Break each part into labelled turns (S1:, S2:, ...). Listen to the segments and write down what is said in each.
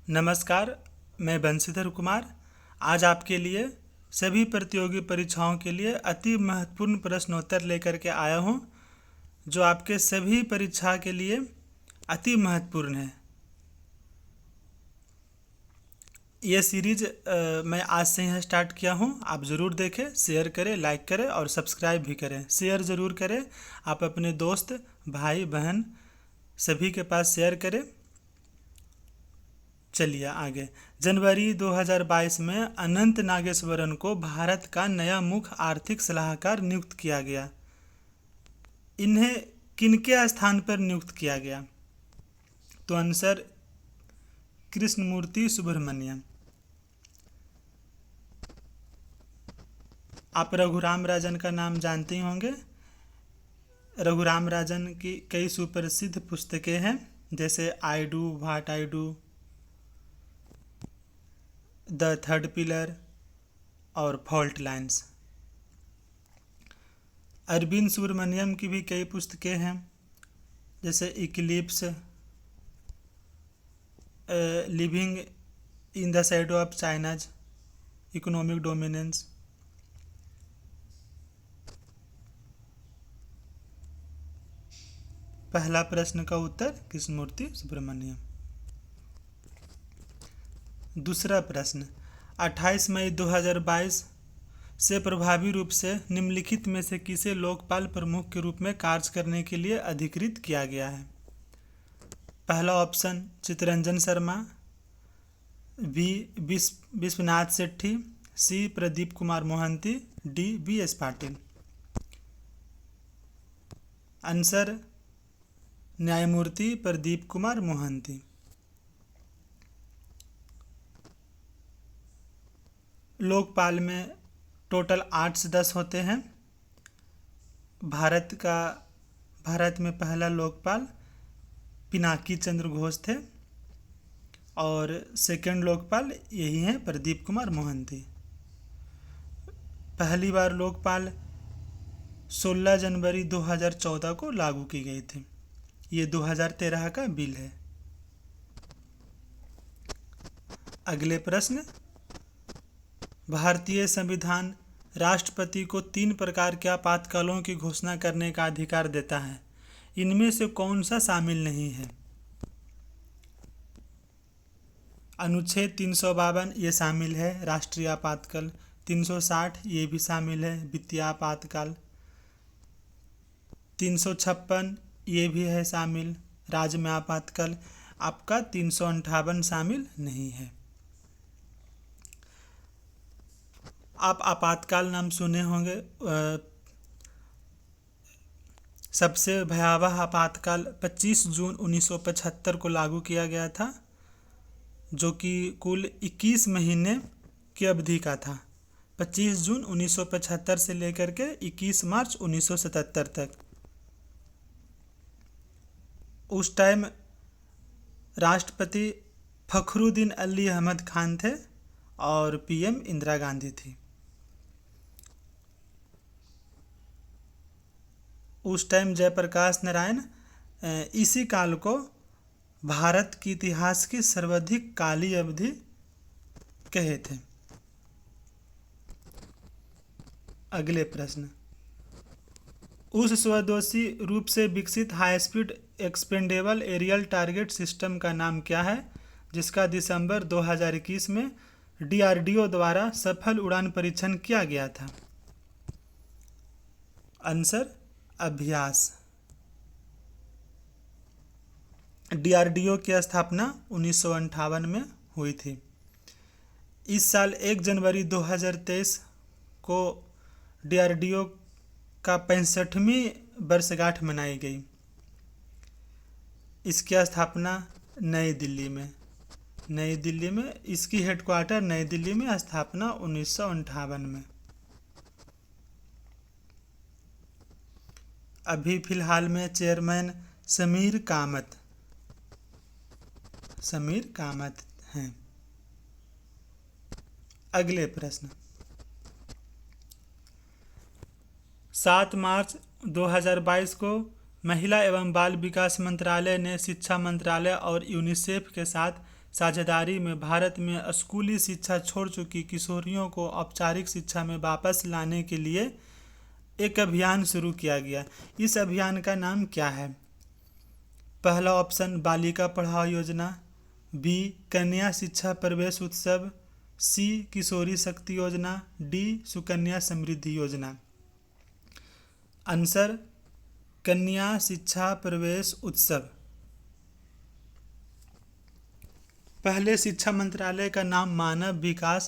S1: नमस्कार, मैं बंशीधर कुमार आज आपके लिए सभी प्रतियोगी परीक्षाओं के लिए अति महत्वपूर्ण प्रश्नोत्तर लेकर के आया हूं, जो आपके सभी परीक्षा के लिए अति महत्वपूर्ण है। ये सीरीज मैं आज से ही स्टार्ट किया हूं। आप ज़रूर देखें, शेयर करें, लाइक करें और सब्सक्राइब भी करें। शेयर ज़रूर करें, आप अपने दोस्त, भाई, बहन सभी के पास शेयर करें। चलिए आगे। जनवरी 2022 में अनंत नागेश्वरन को भारत का नया मुख्य आर्थिक सलाहकार नियुक्त किया गया। इन्हें किनके स्थान पर नियुक्त किया गया? तो आंसर कृष्णमूर्ति सुब्रमण्यम। आप रघुराम राजन का नाम जानते ही होंगे। रघुराम राजन की कई सुप्रसिद्ध पुस्तकें हैं, जैसे I do what I do, the third pillar और फॉल्ट लाइन्स। अरविंद सुब्रमण्यम की भी कई पुस्तकें हैं, जैसे Eclipse, living in the shadow of China's, economic dominance. पहला प्रश्न का उत्तर कृष्णमूर्ति सुब्रमण्यम। दूसरा प्रश्न, 28 मई 2022 से प्रभावी रूप से निम्नलिखित में से किसे लोकपाल प्रमुख के रूप में कार्य करने के लिए अधिकृत किया गया है? पहला option Chittaranjan Sharma, B Vishwanath Shetty, C Pradeep Kumar Mohanty, D B S Patil. Answer न्यायमूर्ति प्रदीप कुमार मोहंती। लोकपाल में टोटल 8 सदस्य होते हैं। भारत में पहला लोकपाल पिनाकी चंद्र घोष थे और सेकंड लोकपाल यही हैं, प्रदीप कुमार मोहंती। पहली बार लोकपाल 16 जनवरी 2014 को लागू की गई थी। ये 2013 का बिल है। अगले प्रश्न, भारतीय संविधान राष्ट्रपति को 3 प्रकार के आपातकालों की घोषणा करने का अधिकार देता है। इनमें से कौन सा शामिल नहीं है? अनुच्छेद 352 ये शामिल है, राष्ट्रीय आपातकाल। 360 ये भी शामिल है, वित्तीय आपातकाल। 356 ये भी है शामिल, राज्य में आपातकाल। आपका 358 शामिल नहीं है। आप आपातकाल नाम सुने होंगे। सबसे भयावह आपातकाल 25 जून 1975 को लागू किया गया था, जो कि कुल 21 महीने की अवधि का था। 25 जून 1975 से लेकर के 21 मार्च 1977 तक। उस टाइम राष्ट्रपति फखरुद्दीन अली अहमद खान थे और पीएम इंदिरा गांधी थी। उस टाइम जयप्रकाश नारायण इसी काल को भारत के इतिहास की सर्वाधिक काली अवधि कहे थे। अगले प्रश्न, उस स्वदेशी रूप से विकसित high speed expendable aerial target system का नाम क्या है, जिसका दिसंबर 2021 में डीआरडीओ द्वारा सफल उड़ान परीक्षण किया गया था? आंसर अभ्यास। डीआरडीओ की स्थापना 1958 में हुई थी। इस साल 1 जनवरी 2023 को डीआरडीओ का 65वीं वर्षगांठ मनाई गई। इसकी स्थापना नई दिल्ली में इसकी हेडक्वार्टर नई दिल्ली में, स्थापना 1958 में। अभी फिलहाल में चेयरमैन समीर कामत हैं। अगले प्रश्न, 7 मार्च 2022 को महिला एवं बाल विकास मंत्रालय ने शिक्षा मंत्रालय और यूनिसेफ के साथ साझेदारी में भारत में स्कूली शिक्षा छोड़ चुकी किशोरियों को औपचारिक शिक्षा में वापस लाने के लिए एक अभियान शुरू किया गया। इस अभियान का नाम क्या है? पहला ऑप्शन बालिका पढ़ाओ योजना, बी कन्या शिक्षा प्रवेश उत्सव, सी किशोरी शक्ति योजना, डी सुकन्या समृद्धि योजना। आंसर कन्या शिक्षा प्रवेश उत्सव। पहले शिक्षा मंत्रालय का नाम मानव विकास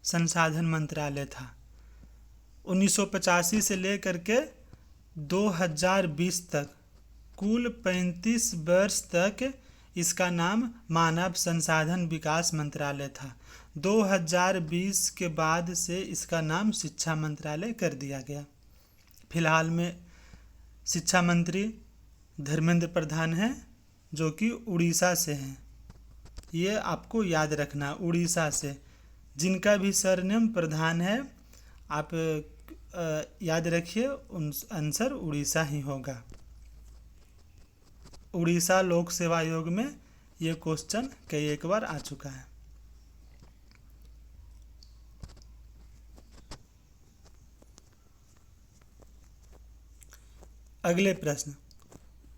S1: संसाधन मंत्रालय था। 1985 से लेकर के 2020 तक कुल 35 वर्ष तक इसका नाम मानव संसाधन विकास मंत्रालय था। 2020 के बाद से इसका नाम शिक्षा मंत्रालय कर दिया गया। फिलहाल में शिक्षा मंत्री धर्मेंद्र प्रधान हैं, जो कि उड़ीसा से हैं। ये आपको याद रखना, उड़ीसा से जिनका भी सरनेम प्रधान है, आप याद रखिए, आंसर उड़ीसा ही होगा। उड़ीसा लोक सेवा आयोग में ये क्वेश्चन कई एक बार आ चुका है। अगले प्रश्न,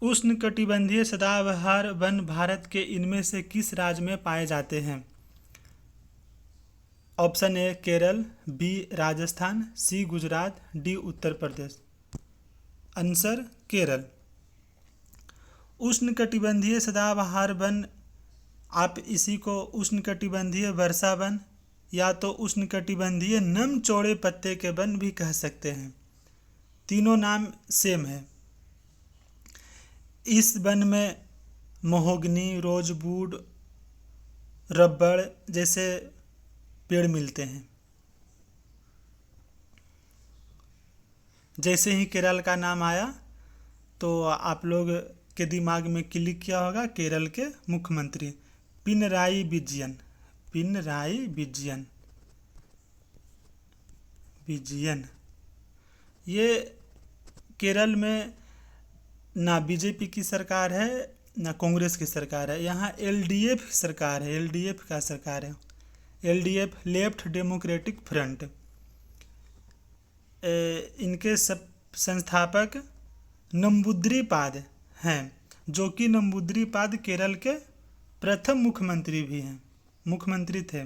S1: उष्णकटिबंधीय सदाबहार वन भारत के इनमें से किस राज्य में पाए जाते हैं? Option A Kerala, B Rajasthan, C Gujarat, D Uttar Pradesh. Answer Kerala. उष्णकटिबंधीय सदाबहार वन, आप इसी को उष्णकटिबंधीय वर्षा वन या तो उष्णकटिबंधीय नम चौड़े पत्ते के वन भी कह सकते हैं। तीनों नाम सेम है। इस वन में महोगनी, रोजवुड, रबड़ जैसे पेड़ मिलते हैं। जैसे ही केरल का नाम आया तो आप लोग के दिमाग में क्लिक किया होगा केरल के मुख्यमंत्री पिनराई विजयन। पिनराई विजयन विजयन ये केरल में ना बीजेपी की सरकार है ना कांग्रेस की सरकार है, यहाँ एलडीएफ सरकार है, एलडीएफ का सरकार है। LDF left democratic front. इनके सब संस्थापक नंबूद्रीपाद हैं, जो कि नंबूद्रीपाद केरल के प्रथम मुख्यमंत्री भी हैं, मुख्यमंत्री थे।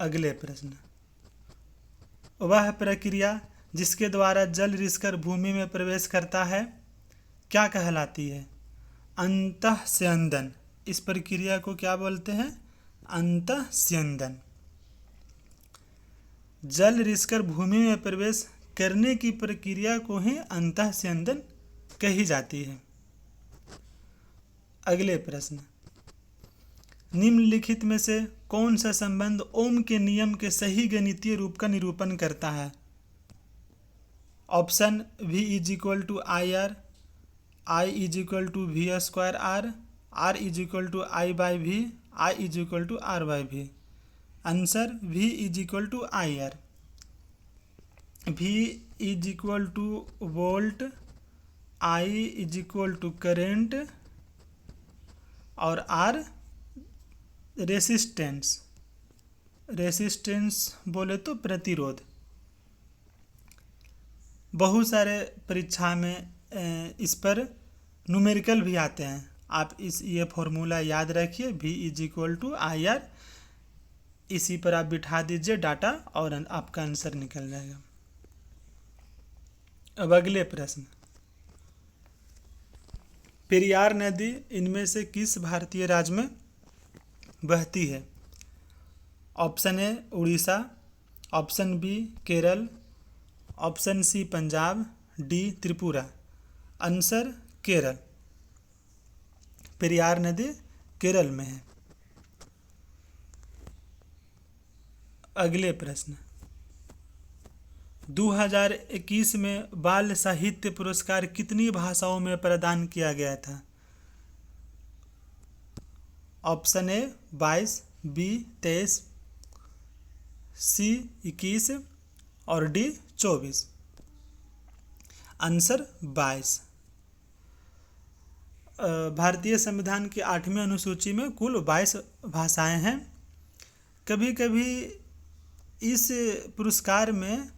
S1: अगले प्रश्न, वह प्रक्रिया जिसके द्वारा जल रिसकर भूमि में प्रवेश करता है क्या कहलाती है? अंतःस्यंदन। इस प्रक्रिया को क्या बोलते हैं? अंतःस्यंदन। जल रिसकर भूमि में प्रवेश करने की प्रक्रिया को ही अंतःस्यंदन कही जाती है। अगले प्रश्न, निम्नलिखित में से कौन सा संबंध ओम के नियम के सही गणितीय रूप का निरूपण करता है? Option V is equal to I R, I is equal to V square R, R is equal to I by V, I is equal to R by V. Answer V is equal to I R. V is equal to volt, I is equal to current और R resistance. Resistance बोले तो प्रतिरोध। बहुत सारे परीक्षा में इस पर न्यूमेरिकल भी आते हैं। आप ये फॉर्मूला याद रखिए, V is equal to I R. इसी पर आप बिठा दीजिए डाटा और आपका आंसर निकल जाएगा। अब अगले प्रश्न, पेरियार नदी इनमें से किस भारतीय राज्य में बहती है? Option A Orissa, option B Kerala, option C Punjab, D Tripura. Answer Kerala. Periyar नदी केरल में है। अगले प्रश्न, 2021 में बाल साहित्य पुरस्कार कितनी भाषाओं में प्रदान किया गया था? ऑप्शन ए 22, बी 23, सी 21 और डी 24। आंसर 22। भारतीय संविधान की 8वीं अनुसूची में कुल 22 भाषाएं हैं। कभी कभी इस पुरस्कार में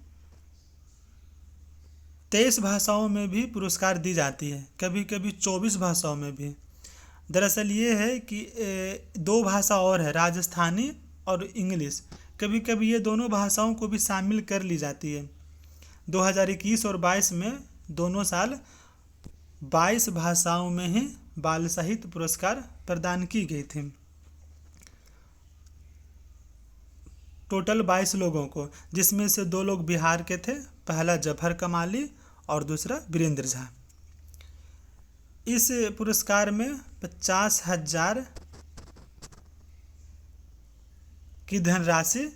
S1: 23 भाषाओं में भी पुरस्कार दी जाती है, कभी कभी 24 भाषाओं में भी। दरअसल ये है कि दो भाषा और है, राजस्थानी और इंग्लिश। कभी कभी ये दोनों भाषाओं को भी शामिल कर ली जाती है। 2021 और 22 में दोनों साल 22 भाषाओं में ही बाल साहित्य पुरस्कार प्रदान की गई थी। टोटल 22 लोगों को, जिसमें से 2 लोग बिहार के थे, पहला जफर कमाली और दूसरा वीरेंद्र झा। इस पुरस्कार में 50,000 की धनराशि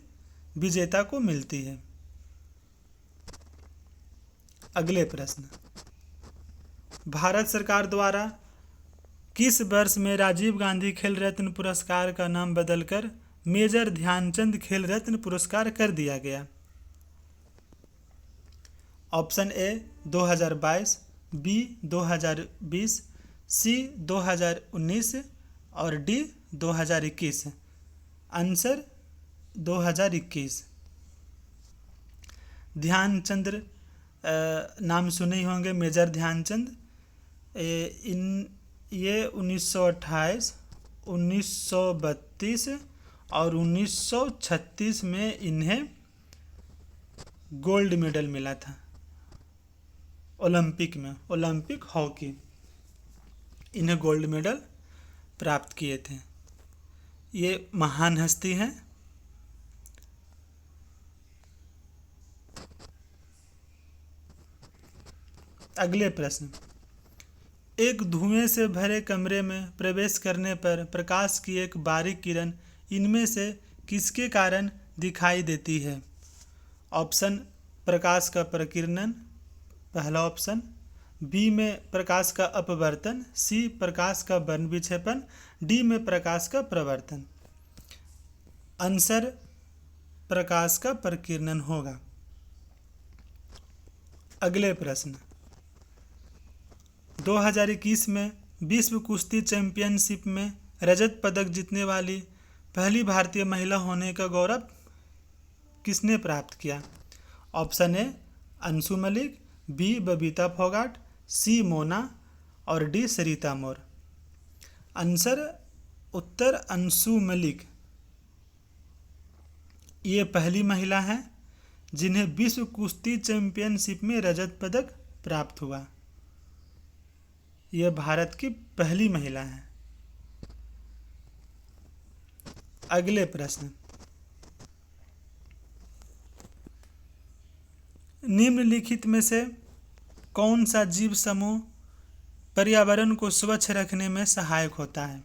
S1: विजेता को मिलती है। अगले प्रश्न, भारत सरकार द्वारा किस वर्ष में राजीव गांधी खेल रत्न पुरस्कार का नाम बदलकर मेजर ध्यानचंद खेल रत्न पुरस्कार कर दिया गया? ऑप्शन ए 2022, बी 2020, सी 2019 और डी 2021। आंसर 2021। ध्यानचंद नाम सुने ही होंगे, मेजर ध्यानचंद। ये 1928, 1932 और 1936 में इन्हें गोल्ड मेडल मिला था ओलंपिक में, ओलंपिक हॉकी। इन्हें गोल्ड मेडल प्राप्त किए थे। ये महान हस्ती हैं। अगले प्रश्न, एक धुएं से भरे कमरे में प्रवेश करने पर प्रकाश की एक बारीक किरण इनमें से किसके कारण दिखाई देती है? ऑप्शन, प्रकाश का प्रकीर्णन, पहला ऑप्शन। बी में प्रकाश का अपवर्तन, सी प्रकाश का वर्ण विक्षेपण, डी में प्रकाश का प्रवर्तन। आंसर प्रकाश का प्रकीर्णन होगा। अगले प्रश्न, 2021 में विश्व कुश्ती चैंपियनशिप में रजत पदक जीतने वाली पहली भारतीय महिला होने का गौरव किसने प्राप्त किया? Option A Anshu Malik, B Babita Phogat, C Mona और डी सरिता मोर। आंसर उत्तर अंशु मलिक। ये पहली महिला हैं जिन्हें विश्व कुश्ती चैंपियनशिप में रजत पदक प्राप्त हुआ। यह भारत की पहली महिला है। अगले प्रश्न, निम्नलिखित में से कौन सा जीव समूह पर्यावरण को स्वच्छ रखने में सहायक होता है?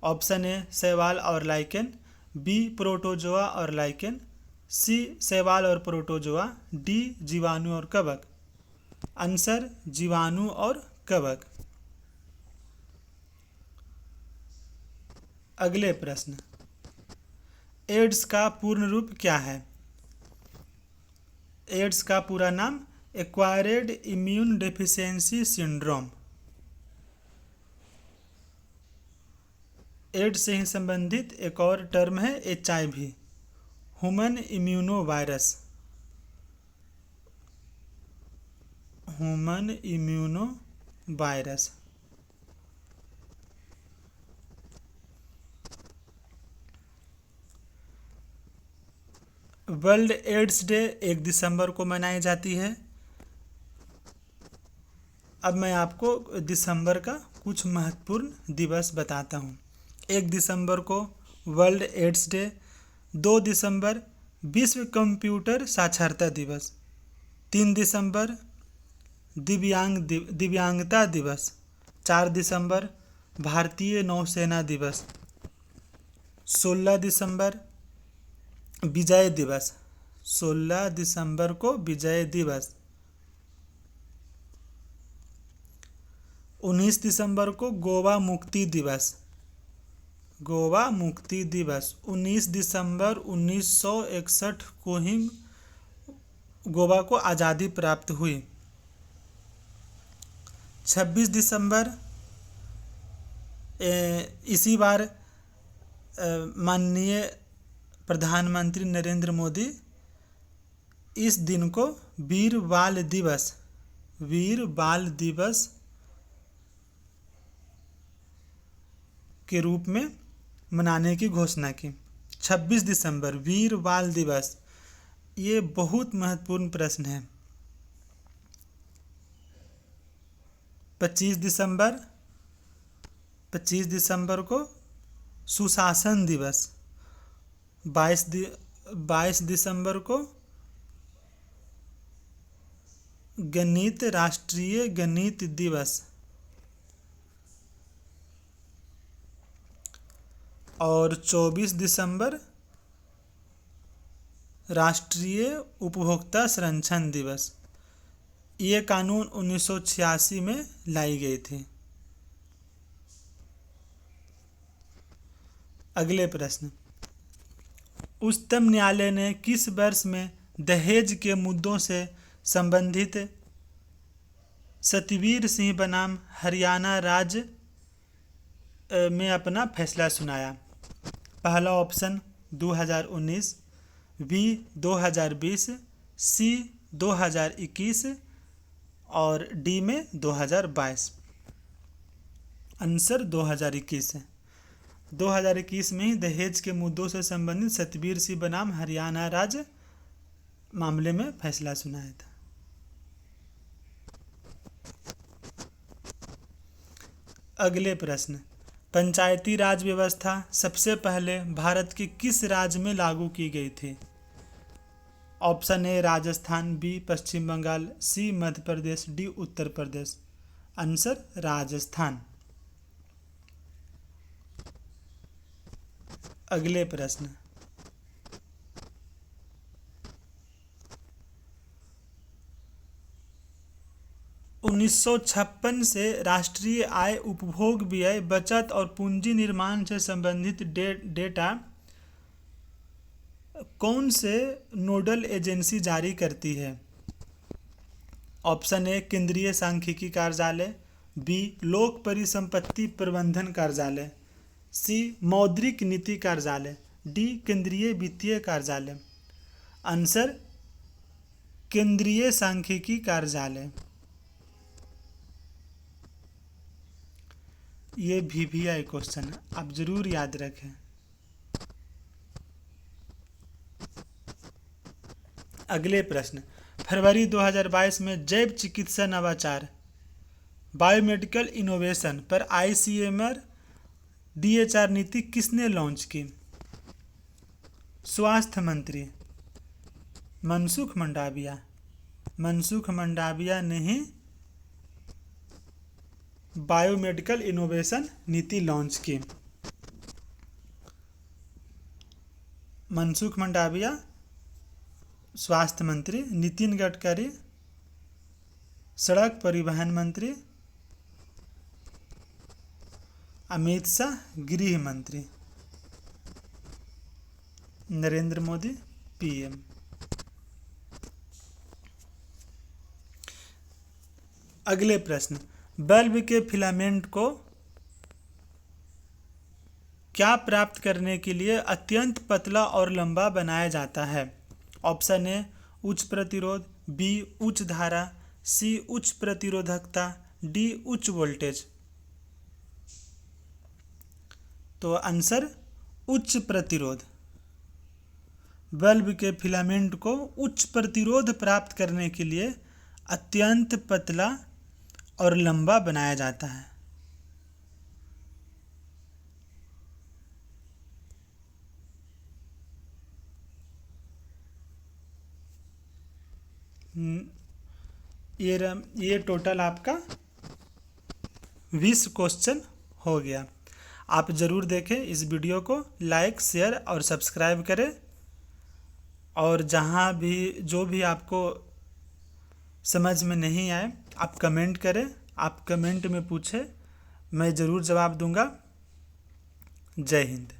S1: ऑप्शन ए शैवाल और लाइकेन, बी प्रोटोजोआ और लाइकेन, सी शैवाल और प्रोटोजोआ, डी जीवाणु और कवक। आंसर जीवाणु और कवक। अगले प्रश्न, एड्स का पूर्ण रूप क्या है? एड्स का पूरा नाम acquired immune deficiency syndrome. AIDS से ही संबंधित एक और टर्म है HIV, human immuno virus. Human immuno virus. World AIDS day 1 दिसंबर को मनाई जाती है। अब मैं आपको दिसंबर का कुछ महत्वपूर्ण दिवस बताता हूँ। 1 दिसंबर को वर्ल्ड एड्स डे, 2 दिसंबर विश्व कंप्यूटर साक्षरता दिवस, 3 दिसंबर दिव्यांगता दिवस, 4 दिसंबर भारतीय नौसेना दिवस, 16 दिसंबर विजय दिवस, 16 दिसंबर को विजय दिवस, 19 दिसंबर को गोवा मुक्ति दिवस, गोवा मुक्ति दिवस। 19 दिसंबर 1961 को ही गोवा को आज़ादी प्राप्त हुई। 26 दिसंबर इसी बार माननीय प्रधानमंत्री नरेंद्र मोदी इस दिन को वीर बाल दिवस के रूप में मनाने की घोषणा की। 26 दिसंबर वीर बाल दिवस, ये बहुत महत्वपूर्ण प्रश्न है। 25 दिसंबर को सुशासन दिवस, 22 दिसंबर को राष्ट्रीय गणित दिवस, और 24 दिसंबर राष्ट्रीय उपभोक्ता संरक्षण दिवस। ये कानून 1986 में लाई गई थी। अगले प्रश्न, उच्चतम न्यायालय ने किस वर्ष में दहेज के मुद्दों से संबंधित सतबीर सिंह बनाम हरियाणा राज्य में अपना फैसला सुनाया? पहला ऑप्शन 2019, बी 2020, सी 2021 और डी में 2022। आंसर 2021 है। 2021 में ही दहेज के मुद्दों से संबंधित सतबीर सिंह बनाम हरियाणा राज्य मामले में फैसला सुनाया था। अगले प्रश्न, पंचायती राज व्यवस्था सबसे पहले भारत के किस राज्य में लागू की गई थी? Option A Rajasthan, B Paschim Bangal, C Madhya Pradesh, D Uttar Pradesh. Answer Rajasthan. अगले प्रश्न, उन्नीस से राष्ट्रीय आय, उपभोग व्यय, बचत और पूंजी निर्माण से संबंधित डेटा कौन से नोडल एजेंसी जारी करती है? ऑप्शन ए केंद्रीय सांख्यिकी कार्यालय, बी लोक परिसंपत्ति प्रबंधन कार्यालय, सी मौद्रिक नीति कार्यालय, डी केंद्रीय वित्तीय कार्यालय। आंसर केंद्रीय सांख्यिकी कार्यालय। ये VVI क्वेश्चन है, आप जरूर याद रखें। अगले प्रश्न, फरवरी 2022 में जैव चिकित्सा नवाचार बायोमेडिकल इनोवेशन पर ICMR DHR नीति किसने लॉन्च की? स्वास्थ्य मंत्री मनसुख मंडाविया ने ही बायोमेडिकल इनोवेशन नीति लॉन्च की। मनसुख मंडाविया स्वास्थ्य मंत्री, नितिन गडकरी सड़क परिवहन मंत्री, अमित शाह गृह मंत्री, नरेंद्र मोदी PM। अगले प्रश्न, बल्ब के फिलामेंट को क्या प्राप्त करने के लिए अत्यंत पतला और लंबा बनाया जाता है? ऑप्शन ए उच्च प्रतिरोध, बी उच्च धारा, सी उच्च प्रतिरोधकता, डी उच्च वोल्टेज। तो आंसर उच्च प्रतिरोध। बल्ब के फिलामेंट को उच्च प्रतिरोध प्राप्त करने के लिए अत्यंत पतला और लंबा बनाया जाता है। ये टोटल आपका 20 क्वेश्चन हो गया। आप ज़रूर देखें इस वीडियो को, लाइक शेयर और सब्सक्राइब करें। और जहाँ भी जो भी आपको समझ में नहीं आए आप कमेंट करें, आप कमेंट में पूछें, मैं ज़रूर जवाब दूंगा। जय हिंद।